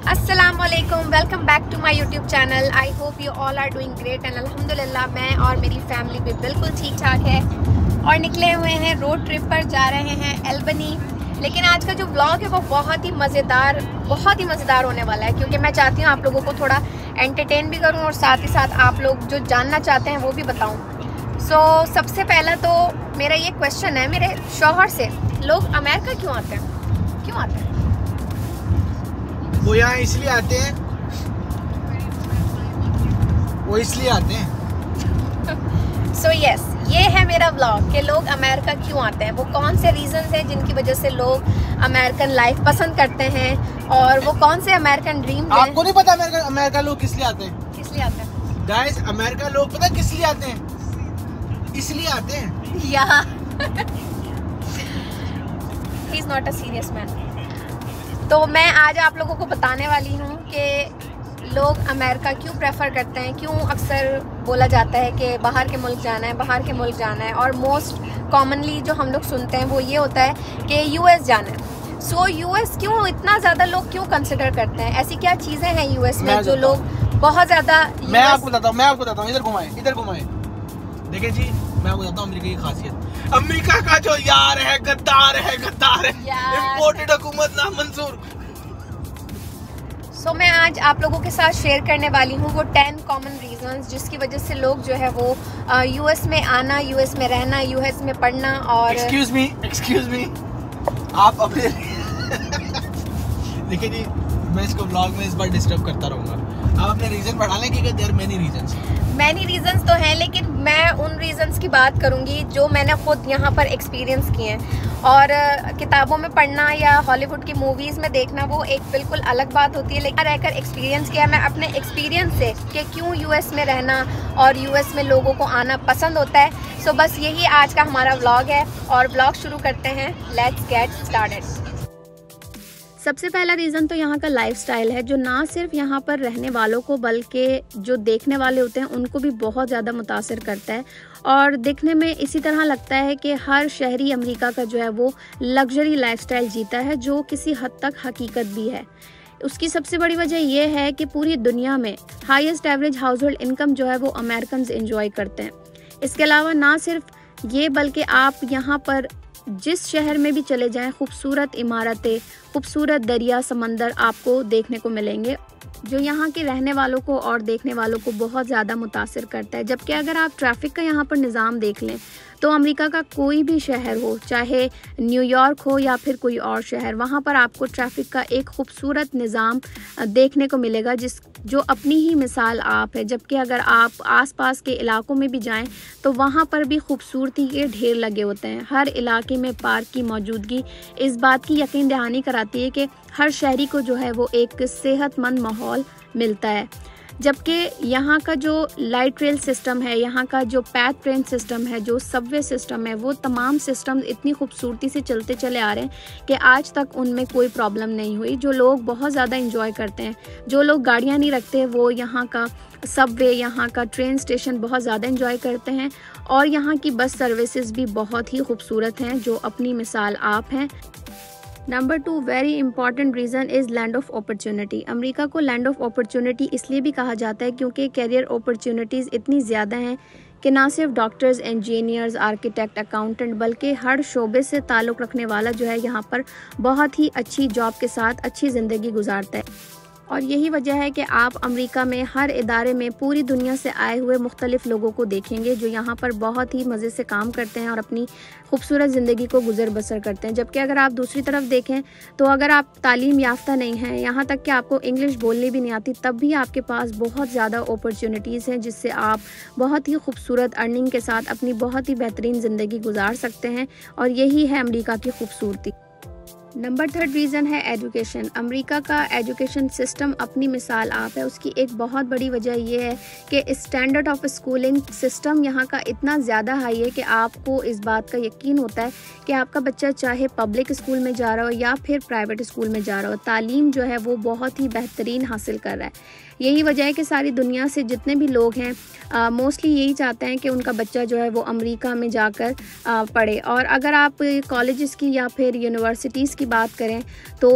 अस्सलामुअलैकुम, welcome back to my YouTube channel. I hope you all are doing great and अल्हम्दुलिल्लाह मैं और मेरी फैमिली भी बिल्कुल ठीक ठाक है और निकले हुए हैं रोड ट्रिप पर, जा रहे हैं एल्बनी। लेकिन आज का जो व्लॉग है वो बहुत ही मज़ेदार होने वाला है, क्योंकि मैं चाहती हूँ आप लोगों को थोड़ा एंटरटेन भी करूँ और साथ ही साथ आप लोग जो जानना चाहते हैं वो भी बताऊँ। सबसे पहला तो मेरा ये क्वेश्चन है मेरे शौहर से, लोग अमेरिका क्यों आते हैं? क्यों आते हैं? वो यहाँ इसलिए आते हैं, सो यस, ये है मेरा व्लॉग कि लोग अमेरिका क्यों आते हैं, वो कौन से रीजंस हैं जिनकी वजह से लोग अमेरिकन लाइफ पसंद करते हैं और वो कौन से अमेरिकन ड्रीम। आपको नहीं पता अमेरिका लोग किस लिए आते हैं? किस लिए आते हैं गाइस? अमेरिका लोग पता किस लिए आते हैं? इसलिए आते हैं या he is not a serious man. तो मैं आज आप लोगों को बताने वाली हूँ कि लोग अमेरिका क्यों प्रेफर करते हैं, क्यों अक्सर बोला जाता है कि बाहर के मुल्क जाना है, और मोस्ट कॉमनली जो हम लोग सुनते हैं वो ये होता है कि यूएस जाना है। सो यूएस क्यों इतना ज़्यादा लोग क्यों कंसिडर करते हैं? ऐसी क्या चीज़ें हैं यूएस में जो लोग बहुत ज़्यादा। मैं आपको बताता हूँ, इधर घुमाए। देखिए जी, मैं आपको बताता हूँ अमेरिका की खासियत। अमेरिका का जो यार है गद्दार है इम्पोर्टेड हुकूमत ना मंजूर। मैं आज आप लोगों के साथ शेयर करने वाली हूँ वो 10 कॉमन रीजंस जिसकी वजह से लोग जो है वो यूएस में आना, यूएस में रहना, यूएस में पढ़ना। और एक्सक्यूज मी आप अपने देखिए जी, मैं इसको ब्लॉग में इस बार डिस्टर्ब करता रहूँगा। आप अपने रीजन बढ़ा लें कि देयर मैनी रीजंस तो हैं, लेकिन मैं उन रीजंस की बात करूंगी जो मैंने खुद यहाँ पर एक्सपीरियंस किए हैं। और किताबों में पढ़ना या हॉलीवुड की मूवीज़ में देखना वो एक बिल्कुल अलग बात होती है, लेकिन रहकर एक्सपीरियंस किया मैं अपने एक्सपीरियंस से कि क्यों यूएस में रहना और यूएस में लोगों को आना पसंद होता है। बस यही आज का हमारा व्लॉग है और व्लॉग शुरू करते हैं। Let's get started. सबसे पहला रीज़न तो यहाँ का लाइफस्टाइल है, जो ना सिर्फ यहाँ पर रहने वालों को बल्कि जो देखने वाले होते हैं उनको भी बहुत ज़्यादा मुतासिर करता है। और देखने में इसी तरह लगता है कि हर शहरी अमेरिका का जो है वो लग्जरी लाइफस्टाइल जीता है, जो किसी हद तक हकीकत भी है। उसकी सबसे बड़ी वजह यह है कि पूरी दुनिया में highest average house hold income जो है वो अमेरिकन एंजॉय करते हैं। इसके अलावा ना सिर्फ ये बल्कि आप यहाँ पर जिस शहर में भी चले जाएं, खूबसूरत इमारतें, खूबसूरत दरिया, समंदर आपको देखने को मिलेंगे, जो यहाँ के रहने वालों को और देखने वालों को बहुत ज़्यादा मुतासिर करता है। जबकि अगर आप ट्रैफिक का यहाँ पर निज़ाम देख लें तो अमेरिका का कोई भी शहर हो, चाहे न्यूयॉर्क हो या फिर कोई और शहर, वहाँ पर आपको ट्रैफिक का एक खूबसूरत निज़ाम देखने को मिलेगा जो अपनी ही मिसाल आप है। जबकि अगर आप आसपास के इलाकों में भी जाएं तो वहाँ पर भी खूबसूरती के ढेर लगे होते हैं। हर इलाके में पार्क की मौजूदगी इस बात की यकीन दहानी कराती है कि हर शहरी को जो है वो एक सेहतमंद माहौल मिलता है। जबकि यहाँ का जो लाइट रेल सिस्टम है, यहाँ का जो पैथ ट्रेन सिस्टम है, जो सबवे सिस्टम है, वो तमाम सिस्टम इतनी खूबसूरती से चलते चले आ रहे हैं कि आज तक उनमें कोई प्रॉब्लम नहीं हुई, जो लोग बहुत ज़्यादा इंजॉय करते हैं। जो लोग गाड़ियाँ नहीं रखते वो यहाँ का सबवे, यहाँ का ट्रेन स्टेशन बहुत ज़्यादा इंजॉय करते हैं। और यहाँ की बस सर्विसेज भी बहुत ही खूबसूरत हैं, जो अपनी मिसाल आप हैं। Number 2 very important reason is land of opportunity. America को लैंड ऑफ अपॉर्चुनिटी इसलिए भी कहा जाता है क्योंकि कैरियर अपॉर्चुनिटीज़ इतनी ज़्यादा हैं कि ना सिर्फ डॉक्टर्स, इंजीनियर्स, आर्किटेक्ट, अकाउंटेंट, बल्कि हर शोबे से ताल्लुक़ रखने वाला जो है यहाँ पर बहुत ही अच्छी जॉब के साथ अच्छी ज़िंदगी गुजारता है। और यही वजह है कि आप अमेरिका में हर इदारे में पूरी दुनिया से आए हुए मुख्तलिफ लोगों को देखेंगे, जो यहाँ पर बहुत ही मज़े से काम करते हैं और अपनी खूबसूरत ज़िंदगी को गुजर बसर करते हैं। जबकि अगर आप दूसरी तरफ देखें तो अगर आप तालीम याफ्ता नहीं हैं, यहाँ तक कि आपको इंग्लिश बोलनी भी नहीं आती, तब भी आपके पास बहुत ज़्यादा अपॉर्चुनिटीज़ हैं जिससे आप बहुत ही खूबसूरत अर्निंग के साथ अपनी बहुत ही बेहतरीन ज़िंदगी गुजार सकते हैं। और यही है अमेरिका की खूबसूरती। नंबर 3 रीज़न है एजुकेशन। अमेरिका का एजुकेशन सिस्टम अपनी मिसाल आप है। उसकी एक बहुत बड़ी वजह यह है कि स्टैंडर्ड ऑफ स्कूलिंग सिस्टम यहाँ का इतना ज़्यादा हाई है कि आपको इस बात का यकीन होता है कि आपका बच्चा चाहे पब्लिक स्कूल में जा रहा हो या फिर प्राइवेट स्कूल में जा रहा हो, तालीम जो है वो बहुत ही बेहतरीन हासिल कर रहा है। यही वजह है कि सारी दुनिया से जितने भी लोग हैं मोस्टली यही चाहते हैं कि उनका बच्चा जो है वो अमेरिका में जाकर पढ़े। और अगर आप कॉलेजेस की या फिर यूनिवर्सिटीज़ की बात करें तो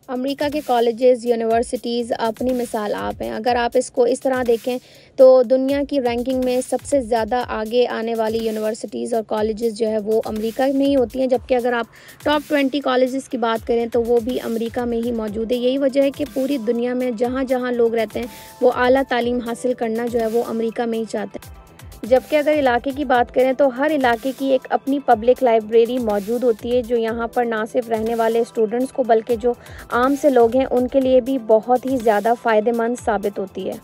अमेरिका के कॉलेजेस, यूनिवर्सिटीज़ अपनी मिसाल आप हैं। अगर आप इसको इस तरह देखें तो दुनिया की रैंकिंग में सबसे ज़्यादा आगे आने वाली यूनिवर्सिटीज़ और कॉलेजेस जो है वो अमेरिका में ही होती हैं, जबकि अगर आप टॉप 20 कॉलेजेस की बात करें तो वो भी अमेरिका में ही मौजूद है। यही वजह है कि पूरी दुनिया में जहाँ जहाँ लोग रहते हैं वो आला तालीम हासिल करना जो है वो अमेरिका में ही चाहते हैं। जबकि अगर इलाके की बात करें तो हर इलाके की एक अपनी पब्लिक लाइब्रेरी मौजूद होती है, जो यहाँ पर ना सिर्फ रहने वाले स्टूडेंट्स को बल्कि जो आम से लोग हैं उनके लिए भी बहुत ही ज़्यादा फ़ायदेमंद साबित होती है।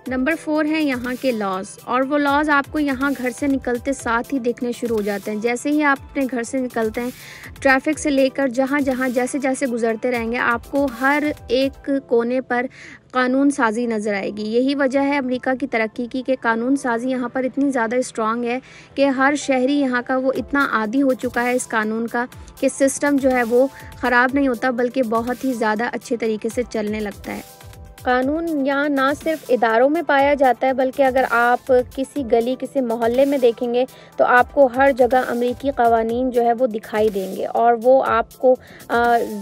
नंबर 4 है यहाँ के लॉज, और वो लॉज आपको यहाँ घर से निकलते साथ ही देखने शुरू हो जाते हैं। जैसे ही आप अपने घर से निकलते हैं, ट्रैफिक से लेकर जहाँ जहाँ जैसे जैसे गुजरते रहेंगे, आपको हर एक कोने पर कानून साजी नज़र आएगी। यही वजह है अमेरिका की तरक्की की कि कानून साजी यहाँ पर इतनी ज़्यादा स्ट्रॉन्ग है कि हर शहरी यहाँ का वो इतना आदी हो चुका है इस कानून का कि सिस्टम जो है वो ख़राब नहीं होता बल्कि बहुत ही ज़्यादा अच्छे तरीके से चलने लगता है। कानून यहाँ ना सिर्फ इदारों में पाया जाता है बल्कि अगर आप किसी गली किसी मोहल्ले में देखेंगे तो आपको हर जगह अमेरिकी कवानीन जो है वो दिखाई देंगे, और वो आपको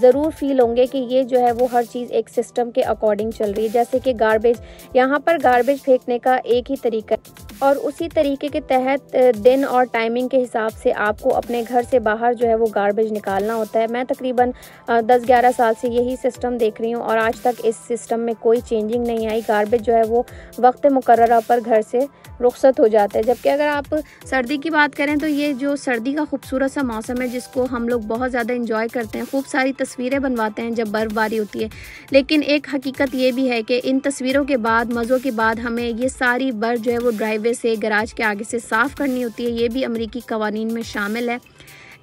ज़रूर फील होंगे कि ये जो है वो हर चीज़ एक सिस्टम के अकॉर्डिंग चल रही है। जैसे कि गार्बेज, यहाँ पर गार्बेज फेंकने का एक ही तरीका है और उसी तरीके के तहत दिन और टाइमिंग के हिसाब से आपको अपने घर से बाहर जो है वो गार्बेज निकालना होता है। मैं तकरीबन 10-11 साल से यही सिस्टम देख रही हूँ और आज तक इस सिस्टम में कोई चेंजिंग नहीं आई। गार्बेज जो है वो वक्त मुकर्ररा पर घर से रुखसत हो जाता है। जबकि अगर आप सर्दी की बात करें तो ये जो सर्दी का खूबसूरत सा मौसम है जिसको हम लोग बहुत ज़्यादा इंजॉय करते हैं, खूब सारी तस्वीरें बनवाते हैं जब बर्फ़बारी होती है, लेकिन एक हकीकत ये भी है कि इन तस्वीरों के बाद, मज़ों के बाद, हमें ये सारी बर्फ़ जो है वो ड्राइववे से, गराज के आगे से साफ़ करनी होती है। ये भी अमेरिकी कवानीन में शामिल है।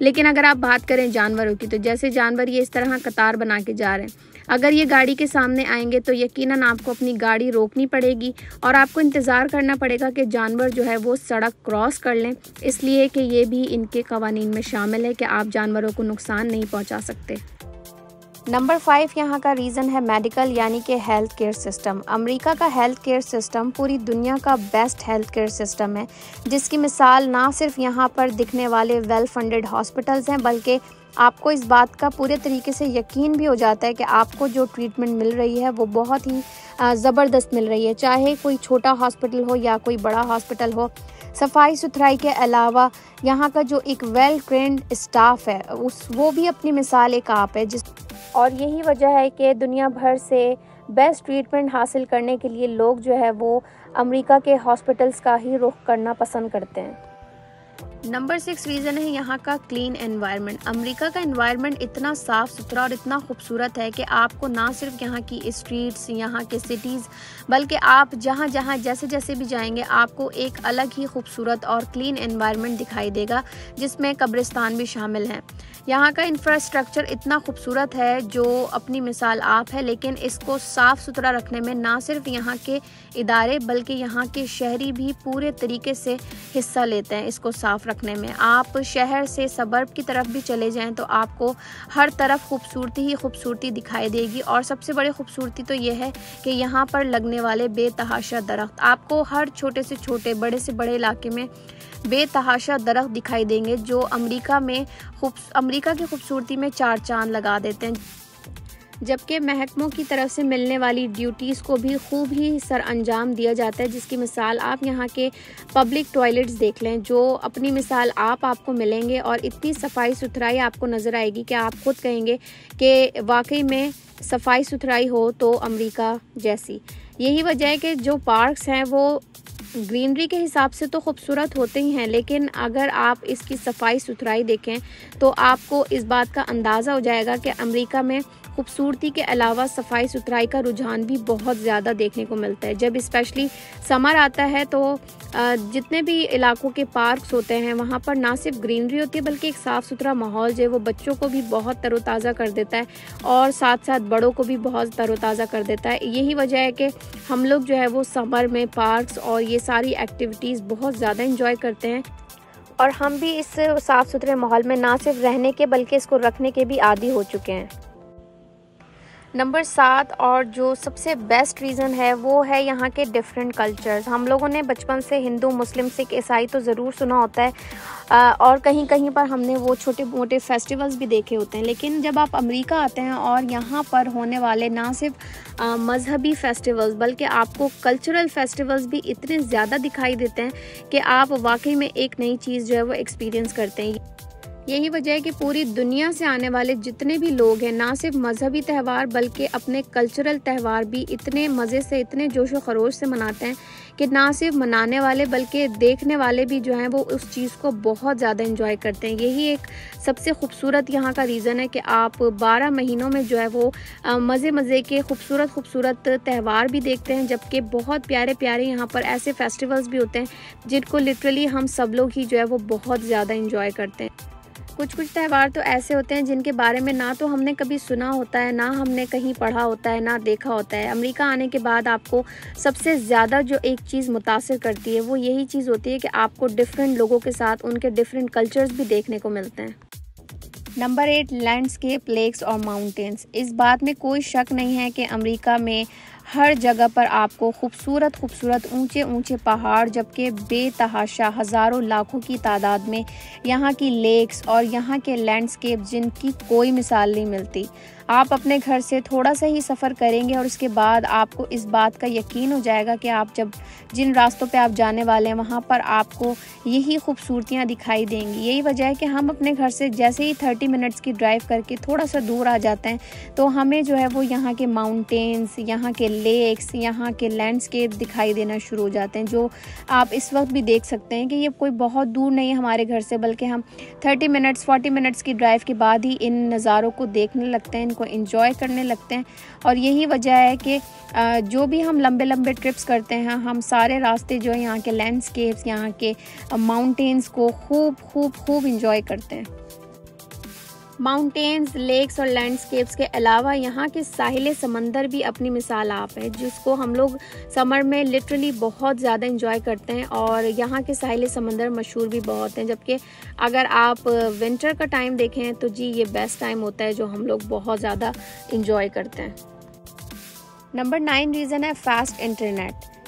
लेकिन अगर आप बात करें जानवरों की, तो जैसे जानवर ये इस तरह कतार बना के जा रहे हैं, अगर ये गाड़ी के सामने आएंगे तो यकीनन आपको अपनी गाड़ी रोकनी पड़ेगी और आपको इंतज़ार करना पड़ेगा कि जानवर जो है वो सड़क क्रॉस कर लें, इसलिए कि ये भी इनके कवानीन में शामिल है कि आप जानवरों को नुकसान नहीं पहुंचा सकते। नंबर 5 यहाँ का रीज़न है मेडिकल यानी कि हेल्थ केयर सिस्टम। अमेरिका का हेल्थ केयर सिस्टम पूरी दुनिया का बेस्ट हेल्थ केयर सिस्टम है, जिसकी मिसाल ना सिर्फ यहाँ पर दिखने वाले वेल फंडेड हॉस्पिटल्स हैं बल्कि आपको इस बात का पूरे तरीके से यकीन भी हो जाता है कि आपको जो ट्रीटमेंट मिल रही है वो बहुत ही ज़बरदस्त मिल रही है, चाहे कोई छोटा हॉस्पिटल हो या कोई बड़ा हॉस्पिटल हो। सफाई सुथराई के अलावा यहाँ का जो एक वेल ट्रेंड स्टाफ है वो भी अपनी मिसाल एक आप है और यही वजह है कि दुनिया भर से बेस्ट ट्रीटमेंट हासिल करने के लिए लोग जो है वो अमेरिका के हॉस्पिटल्स का ही रुख करना पसंद करते हैं। नंबर 6 रीज़न है यहाँ का क्लीन एनवायरनमेंट। अमेरिका का एनवायरनमेंट इतना साफ़ सुथरा और इतना खूबसूरत है कि आपको ना सिर्फ यहाँ की स्ट्रीट्स, यहाँ के सिटीज़, बल्कि आप जहाँ जहाँ जैसे जैसे भी जाएंगे आपको एक अलग ही खूबसूरत और क्लीन एनवायरनमेंट दिखाई देगा, जिसमें कब्रिस्तान भी शामिल हैं। यहाँ का इंफ्रास्ट्रक्चर इतना खूबसूरत है जो अपनी मिसाल आप है, लेकिन इसको साफ़ सुथरा रखने में ना सिर्फ यहाँ के इदारे बल्कि यहाँ के शहरी भी पूरे तरीके से हिस्सा लेते हैं इसको साफ़ रखने में। आप शहर से सबर्ब की तरफ भी चले जाएं तो आपको हर तरफ खूबसूरती ही खूबसूरती दिखाई देगी, और सबसे बड़ी खूबसूरती तो ये है कि यहाँ पर लगने वाले बेतहाशा दरख्त, आपको हर छोटे से छोटे, बड़े से बड़े इलाके में बेतहाशा दरख्त दिखाई देंगे जो अमेरिका की खूबसूरती में 4 चांद लगा देते हैं। जबकि महकमों की तरफ से मिलने वाली ड्यूटीज़ को भी खूब ही सर अंजाम दिया जाता है, जिसकी मिसाल आप यहाँ के पब्लिक टॉयलेट्स देख लें जो अपनी मिसाल आपको मिलेंगे और इतनी सफाई सुथराई आपको नज़र आएगी कि आप खुद कहेंगे कि वाकई में सफाई सुथराई हो तो अमेरिका जैसी। यही वजह है कि जो पार्क्स हैं वो ग्रीनरी के हिसाब से तो खूबसूरत होते ही हैं, लेकिन अगर आप इसकी सफाई सुथराई देखें तो आपको इस बात का अंदाज़ा हो जाएगा कि अमेरिका में खूबसूरती के अलावा सफाई सुथराई का रुझान भी बहुत ज़्यादा देखने को मिलता है। जब स्पेशली समर आता है तो जितने भी इलाकों के पार्क्स होते हैं वहाँ पर ना सिर्फ ग्रीनरी होती है बल्कि एक साफ़ सुथरा माहौल जो है वो बच्चों को भी बहुत तरोताज़ा कर देता है और साथ साथ बड़ों को भी बहुत तरोताज़ा कर देता है। यही वजह है कि हम लोग जो है वो समर में पार्क्स और ये सारी एक्टिविटीज़ बहुत ज़्यादा इंजॉय करते हैं और हम भी इस साफ़ सुथरे माहौल में ना सिर्फ रहने के बल्कि इसको रखने के भी आदी हो चुके हैं। नंबर 7 और जो सबसे बेस्ट रीज़न है वो है यहाँ के डिफरेंट कल्चर्स। हम लोगों ने बचपन से हिंदू, मुस्लिम, सिख, ईसाई तो ज़रूर सुना होता है और कहीं कहीं पर हमने वो छोटे मोटे फेस्टिवल्स भी देखे होते हैं, लेकिन जब आप अमेरिका आते हैं और यहाँ पर होने वाले ना सिर्फ मज़हबी फेस्टिवल्स बल्कि आपको कल्चरल फेस्टिवल्स भी इतने ज़्यादा दिखाई देते हैं कि आप वाकई में एक नई चीज़ जो है वो एक्सपीरियंस करते हैं। यही वजह है कि पूरी दुनिया से आने वाले जितने भी लोग हैं ना सिर्फ मजहबी त्यौहार बल्कि अपने कल्चरल त्यौहार भी इतने मज़े से, इतने जोश व खरोश से मनाते हैं कि ना सिर्फ मनाने वाले बल्कि देखने वाले भी जो हैं वो उस चीज़ को बहुत ज़्यादा एंजॉय करते हैं। यही एक सबसे खूबसूरत यहाँ का रीज़न है कि आप 12 महीनों में जो है वो मज़े के खूबसूरत त्यौहार भी देखते हैं, जबकि बहुत प्यारे प्यारे यहाँ पर ऐसे फेस्टिवल्स भी होते हैं जिनको लिटरली हम सब लोग ही जो है वो बहुत ज़्यादा एंजॉय करते हैं। कुछ त्यौहार तो ऐसे होते हैं जिनके बारे में ना तो हमने कभी सुना होता है, ना हमने कहीं पढ़ा होता है, ना देखा होता है। अमेरिका आने के बाद आपको सबसे ज़्यादा जो एक चीज़ मुतासिर करती है वो यही चीज़ होती है कि आपको डिफरेंट लोगों के साथ उनके डिफरेंट कल्चर्स भी देखने को मिलते हैं। नंबर 8, लैंडस्केप, लेक्स और माउंटेन्स। इस बात में कोई शक नहीं है कि अमेरिका में हर जगह पर आपको खूबसूरत ऊंचे पहाड़, जबकि बेतहाशा हज़ारों लाखों की तादाद में यहाँ की लेक्स और यहाँ के लैंडस्केप जिनकी कोई मिसाल नहीं मिलती। आप अपने घर से थोड़ा सा ही सफ़र करेंगे और उसके बाद आपको इस बात का यकीन हो जाएगा कि आप जब जिन रास्तों पे आप जाने वाले हैं वहाँ पर आपको यही खूबसूरतियाँ दिखाई देंगी। यही वजह है कि हम अपने घर से जैसे ही 30 मिनट्स की ड्राइव करके थोड़ा सा दूर आ जाते हैं तो हमें जो है वो यहाँ के माउंटेन्स, यहाँ के लेक्स, यहाँ के लैंडस्केप दिखाई देना शुरू हो जाते हैं, जो आप इस वक्त भी देख सकते हैं कि ये कोई बहुत दूर नहीं है हमारे घर से, बल्कि हम 40 मिनट्स की ड्राइव के बाद ही इन नज़ारों को देखने लगते हैं, को एंजॉय करने लगते हैं। और यही वजह है कि जो भी हम लंबे ट्रिप्स करते हैं हम सारे रास्ते जो है यहाँ के लैंडस्केप्स, यहाँ के माउंटेन्स को खूब एंजॉय करते हैं। माउंटेन्स, लेक्स और लैंडस्केप्स के अलावा यहाँ के साहिल समंदर भी अपनी मिसाल आप है, जिसको हम लोग समर में लिटरली बहुत ज़्यादा एंजॉय करते हैं और यहाँ के साहिल समंदर मशहूर भी बहुत हैं। जबकि अगर आप विंटर का टाइम देखें तो जी ये बेस्ट टाइम होता है जो हम लोग बहुत ज़्यादा एंजॉय करते हैं। नंबर 9 रीज़न है फास्ट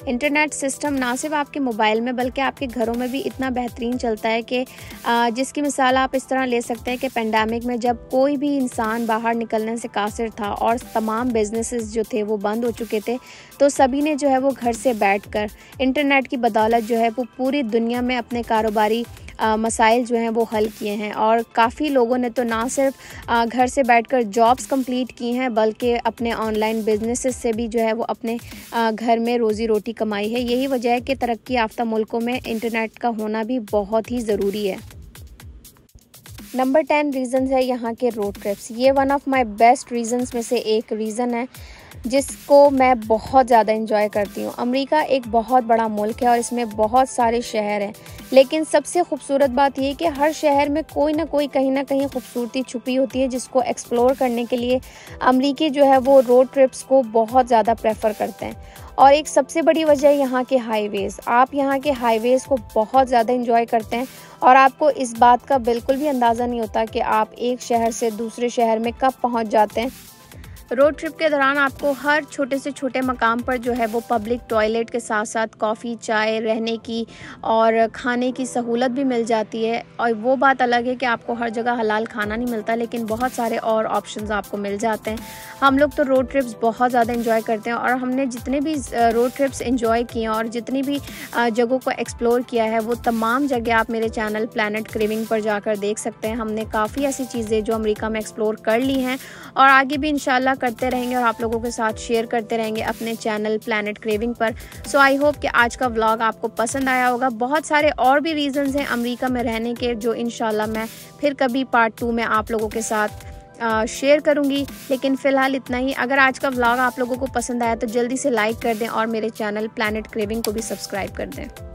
इंटरनेट सिस्टम ना सिर्फ आपके मोबाइल में बल्कि आपके घरों में भी इतना बेहतरीन चलता है कि जिसकी मिसाल आप इस तरह ले सकते हैं कि पेंडेमिक में जब कोई भी इंसान बाहर निकलने से कासिर था और तमाम बिजनेसेस जो थे वो बंद हो चुके थे, तो सभी ने जो है वो घर से बैठकर इंटरनेट की बदौलत जो है वो पूरी दुनिया में अपने कारोबारी मसाइल जो हैं वो हल किए हैं। और काफ़ी लोगों ने तो ना सिर्फ घर से बैठकर जॉब्स कंप्लीट की हैं बल्कि अपने ऑनलाइन बिजनेसेस से भी जो है वो अपने घर में रोज़ी रोटी कमाई है। यही वजह है कि तरक्की याफ्ता मुल्कों में इंटरनेट का होना भी बहुत ही ज़रूरी है। नंबर 10 रीज़न्स है यहाँ के रोड ट्रिप्स। ये one of my best reasons में से एक रीज़न है जिसको मैं बहुत ज़्यादा एंजॉय करती हूँ। अमेरिका एक बहुत बड़ा मुल्क है और इसमें बहुत सारे शहर हैं, लेकिन सबसे खूबसूरत बात यह है कि हर शहर में कोई ना कोई कहीं ना कहीं खूबसूरती छुपी होती है जिसको एक्सप्लोर करने के लिए अमेरिकी जो है वो रोड ट्रिप्स को बहुत ज़्यादा प्रेफर करते हैं। और एक सबसे बड़ी वजह है यहाँ के हाईवेज़। आप यहाँ के हाईवेज़ को बहुत ज़्यादा एंजॉय करते हैं और आपको इस बात का बिल्कुल भी अंदाज़ा नहीं होता कि आप एक शहर से दूसरे शहर में कब पहुँच जाते हैं। रोड ट्रिप के दौरान आपको हर छोटे से छोटे मकाम पर जो है वो पब्लिक टॉयलेट के साथ साथ कॉफ़ी, चाय, रहने की और खाने की सहूलत भी मिल जाती है। और वो बात अलग है कि आपको हर जगह हलाल खाना नहीं मिलता, लेकिन बहुत सारे और ऑप्शंस आपको मिल जाते हैं। हम लोग तो रोड ट्रिप्स बहुत ज़्यादा एंजॉय करते हैं और हमने जितने भी रोड ट्रिप्स एंजॉय किए और जितनी भी जगहों को एक्सप्लोर किया है वो तमाम जगह आप मेरे चैनल प्लैनेट क्रेविंग पर जाकर देख सकते हैं। हमने काफ़ी ऐसी चीज़ें जो अमेरिका में एक्सप्लोर कर ली हैं और आगे भी इंशाल्लाह करते रहेंगे और आप लोगों के साथ शेयर करते रहेंगे अपने चैनल प्लैनेट क्रेविंग पर। सो आई होप कि आज का व्लॉग आपको पसंद आया होगा। बहुत सारे और भी रीजंस हैं अमेरिका में रहने के जो इंशाल्लाह मैं फिर कभी पार्ट 2 में आप लोगों के साथ शेयर करूंगी, लेकिन फ़िलहाल इतना ही। अगर आज का व्लॉग आप लोगों को पसंद आया तो जल्दी से लाइक कर दें और मेरे चैनल प्लैनेट क्रेविंग को भी सब्सक्राइब कर दें।